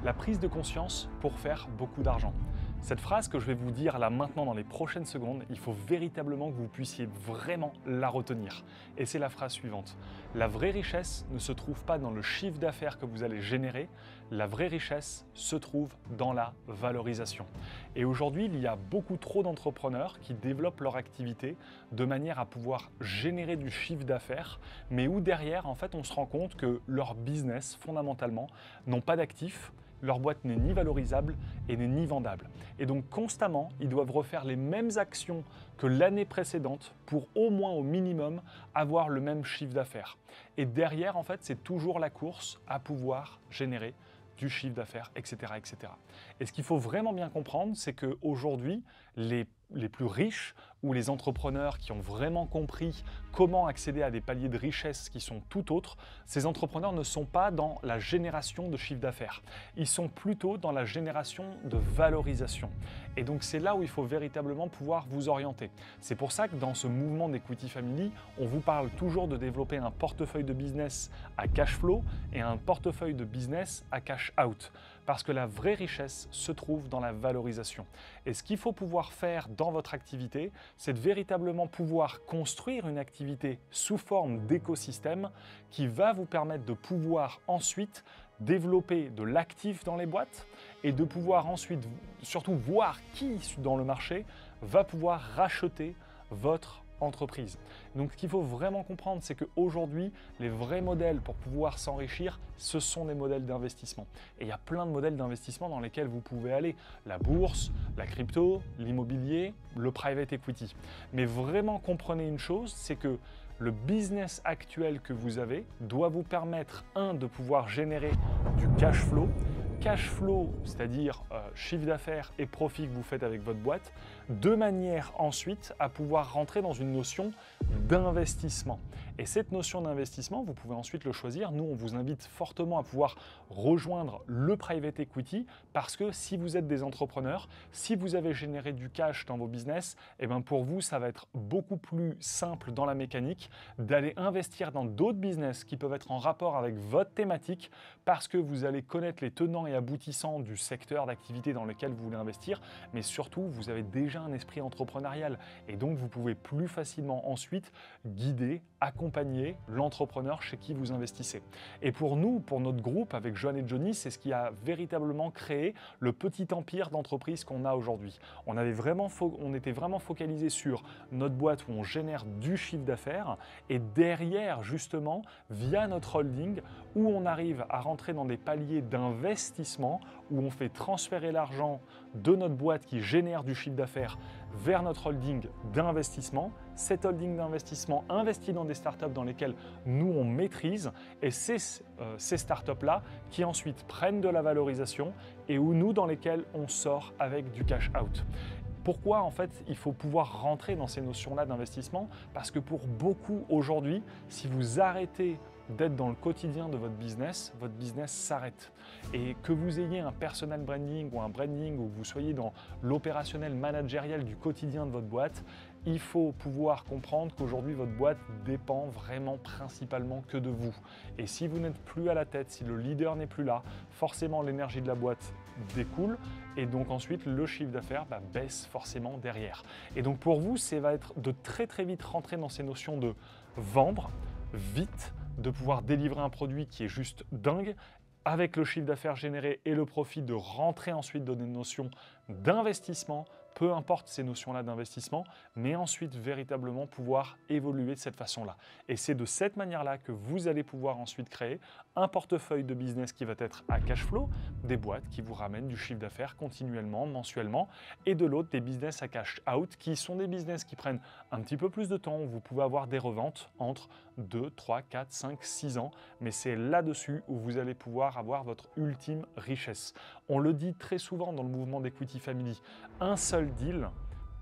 La prise de conscience pour faire beaucoup d'argent. Cette phrase que je vais vous dire là maintenant dans les prochaines secondes, il faut véritablement que vous puissiez vraiment la retenir. Et c'est la phrase suivante. La vraie richesse ne se trouve pas dans le chiffre d'affaires que vous allez générer, la vraie richesse se trouve dans la valorisation. Et aujourd'hui, il y a beaucoup trop d'entrepreneurs qui développent leur activité de manière à pouvoir générer du chiffre d'affaires, mais où derrière, en fait, on se rend compte que leur business, fondamentalement, n'ont pas d'actifs, leur boîte n'est ni valorisable et n'est ni vendable. Et donc constamment, ils doivent refaire les mêmes actions que l'année précédente pour au moins au minimum avoir le même chiffre d'affaires. Et derrière, en fait, c'est toujours la course à pouvoir générer du chiffre d'affaires, etc., etc. Et ce qu'il faut vraiment bien comprendre, c'est qu'aujourd'hui, les plus riches ou les entrepreneurs qui ont vraiment compris comment accéder à des paliers de richesse qui sont tout autres, ces entrepreneurs ne sont pas dans la génération de chiffre d'affaires. Ils sont plutôt dans la génération de valorisation. Et donc c'est là où il faut véritablement pouvoir vous orienter. C'est pour ça que dans ce mouvement d'Equity Family, on vous parle toujours de développer un portefeuille de business à cash flow et un portefeuille de business à cash out. Parce que la vraie richesse se trouve dans la valorisation. Et ce qu'il faut pouvoir faire dans votre activité, c'est de véritablement pouvoir construire une activité sous forme d'écosystème qui va vous permettre de pouvoir ensuite développer de l'actif dans les boîtes et de pouvoir ensuite surtout voir qui dans le marché va pouvoir racheter votre entreprise. Donc ce qu'il faut vraiment comprendre, c'est qu'aujourd'hui, les vrais modèles pour pouvoir s'enrichir, ce sont des modèles d'investissement. Et il y a plein de modèles d'investissement dans lesquels vous pouvez aller. La bourse, la crypto, l'immobilier, le private equity. Mais vraiment comprenez une chose, c'est que le business actuel que vous avez doit vous permettre, de pouvoir générer du cash flow. Cash flow, c'est-à-dire chiffre d'affaires et profit que vous faites avec votre boîte, de manière ensuite à pouvoir rentrer dans une notion d'investissement. Et cette notion d'investissement, vous pouvez ensuite le choisir. Nous, on vous invite fortement à pouvoir rejoindre le private equity parce que si vous êtes des entrepreneurs, si vous avez généré du cash dans vos business, eh bien pour vous, ça va être beaucoup plus simple dans la mécanique d'aller investir dans d'autres business qui peuvent être en rapport avec votre thématique parce que vous allez connaître les tenants et aboutissants du secteur d'activité dans lequel vous voulez investir, mais surtout, vous avez déjà un esprit entrepreneurial et donc vous pouvez plus facilement ensuite guider, accompagner l'entrepreneur chez qui vous investissez. Et pour nous, pour notre groupe, avec Johan et Johnny, c'est ce qui a véritablement créé le petit empire d'entreprise qu'on a aujourd'hui. On était vraiment focalisé sur notre boîte où on génère du chiffre d'affaires et derrière, justement, via notre holding, où on arrive à rentrer dans des paliers d'investissement, où on fait transférer l'argent de notre boîte qui génère du chiffre d'affaires vers notre holding d'investissement. Cet holding d'investissement investit dans des startups dans lesquelles nous on maîtrise et c'est ces startups-là qui ensuite prennent de la valorisation et où nous dans lesquelles on sort avec du cash out. Pourquoi en fait il faut pouvoir rentrer dans ces notions-là d'investissement? Parce que pour beaucoup aujourd'hui, si vous arrêtez d'être dans le quotidien de votre business s'arrête. Et que vous ayez un personal branding ou un branding où vous soyez dans l'opérationnel managériel du quotidien de votre boîte, il faut pouvoir comprendre qu'aujourd'hui votre boîte dépend vraiment principalement que de vous. Et si vous n'êtes plus à la tête, si le leader n'est plus là, forcément l'énergie de la boîte découle et donc ensuite le chiffre d'affaires baisse forcément derrière. Et donc pour vous, ça va être de très très vite rentrer dans ces notions de vendre vite, de pouvoir délivrer un produit qui est juste dingue, avec le chiffre d'affaires généré et le profit, de rentrer ensuite dans des notions d'investissement, peu importe ces notions-là d'investissement, mais ensuite véritablement pouvoir évoluer de cette façon-là. Et c'est de cette manière-là que vous allez pouvoir ensuite créer un portefeuille de business qui va être à cash flow, des boîtes qui vous ramènent du chiffre d'affaires continuellement, mensuellement, et de l'autre des business à cash out qui sont des business qui prennent un petit peu plus de temps, où vous pouvez avoir des reventes entre 2, 3, 4, 5, 6 ans, mais c'est là-dessus où vous allez pouvoir avoir votre ultime richesse. On le dit très souvent dans le mouvement d'Equity Family, un seul deal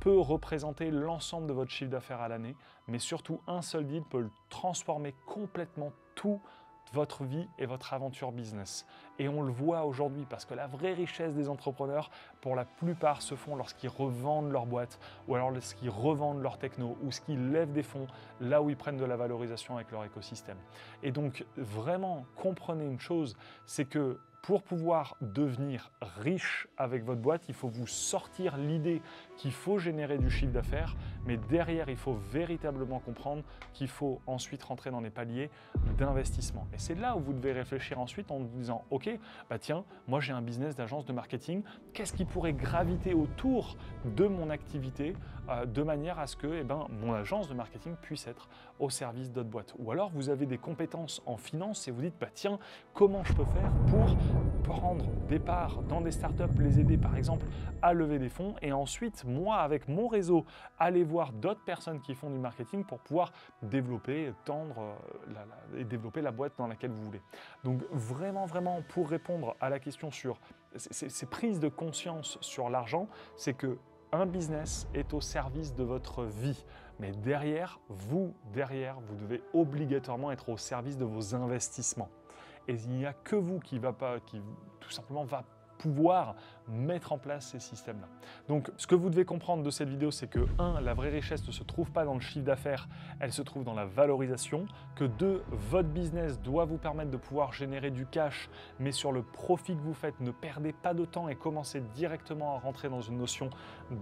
peut représenter l'ensemble de votre chiffre d'affaires à l'année, mais surtout un seul deal peut transformer complètement tout votre vie et votre aventure business. Et on le voit aujourd'hui parce que la vraie richesse des entrepreneurs, pour la plupart, se font lorsqu'ils revendent leur boîte ou alors lorsqu'ils revendent leur techno ou qu'ils lèvent des fonds là où ils prennent de la valorisation avec leur écosystème. Et donc, vraiment, comprenez une chose, c'est que Pour pouvoir devenir riche avec votre boîte, il faut vous sortir l'idée qu'il faut générer du chiffre d'affaires, mais derrière, il faut véritablement comprendre qu'il faut ensuite rentrer dans les paliers d'investissement. Et c'est là où vous devez réfléchir ensuite en vous disant, ok, bah tiens, moi j'ai un business d'agence de marketing, qu'est-ce qui pourrait graviter autour de mon activité de manière à ce que mon agence de marketing puisse être au service d'autres boîtes. Ou alors vous avez des compétences en finance et vous dites, bah tiens, comment je peux faire pour prendre des parts dans des startups, les aider par exemple à lever des fonds et ensuite, moi avec mon réseau, aller voir d'autres personnes qui font du marketing pour pouvoir développer, et développer la boîte dans laquelle vous voulez. Donc vraiment, pour répondre à la question sur ces prises de conscience sur l'argent, c'est que un business est au service de votre vie, mais derrière, vous devez obligatoirement être au service de vos investissements. Et il n'y a que vous qui tout simplement va pouvoir mettre en place ces systèmes-là. Donc, ce que vous devez comprendre de cette vidéo, c'est que 1, la vraie richesse ne se trouve pas dans le chiffre d'affaires, elle se trouve dans la valorisation, que 2, votre business doit vous permettre de pouvoir générer du cash, mais sur le profit que vous faites, ne perdez pas de temps et commencez directement à rentrer dans une notion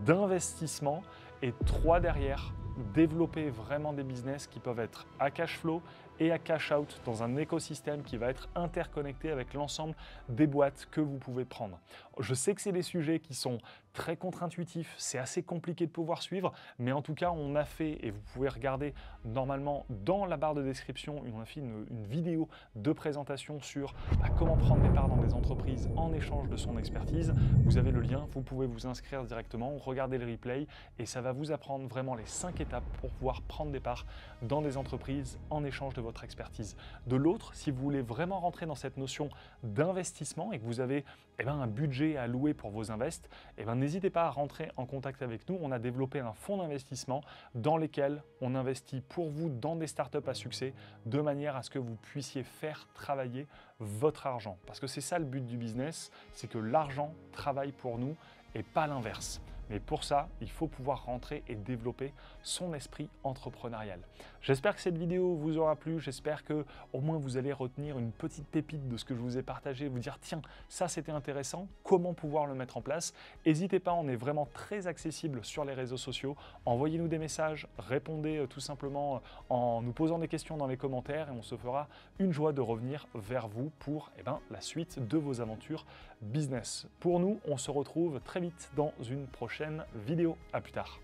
d'investissement. Et 3, derrière, développer vraiment des business qui peuvent être à cash flow et à cash out dans un écosystème qui va être interconnecté avec l'ensemble des boîtes que vous pouvez prendre. Je sais que c'est des sujets qui sont très contre-intuitifs, c'est assez compliqué de pouvoir suivre, mais en tout cas on a fait, et vous pouvez regarder normalement dans la barre de description, on a fait une vidéo de présentation sur comment prendre des parts dans des entreprises en échange de son expertise. Vous avez le lien, vous pouvez vous inscrire directement, regarder le replay et ça va vous apprendre vraiment les 5 étapes pour pouvoir prendre des parts dans des entreprises en échange de votre expertise. De l'autre, si vous voulez vraiment rentrer dans cette notion d'investissement et que vous avez un budget à allouer pour vos invests, n'hésitez pas à rentrer en contact avec nous. On a développé un fonds d'investissement dans lequel on investit pour vous dans des startups à succès de manière à ce que vous puissiez faire travailler votre argent. Parce que c'est ça le but du business, c'est que l'argent travaille pour nous et pas l'inverse. Mais pour ça, il faut pouvoir rentrer et développer son esprit entrepreneurial. J'espère que cette vidéo vous aura plu, j'espère que au moins vous allez retenir une petite pépite de ce que je vous ai partagé, vous dire tiens, ça c'était intéressant, comment pouvoir le mettre en place. N'hésitez pas, on est vraiment très accessible sur les réseaux sociaux. Envoyez-nous des messages, répondez tout simplement en nous posant des questions dans les commentaires et on se fera une joie de revenir vers vous pour la suite de vos aventures business. Pour nous, on se retrouve très vite dans une prochaine vidéo. À plus tard.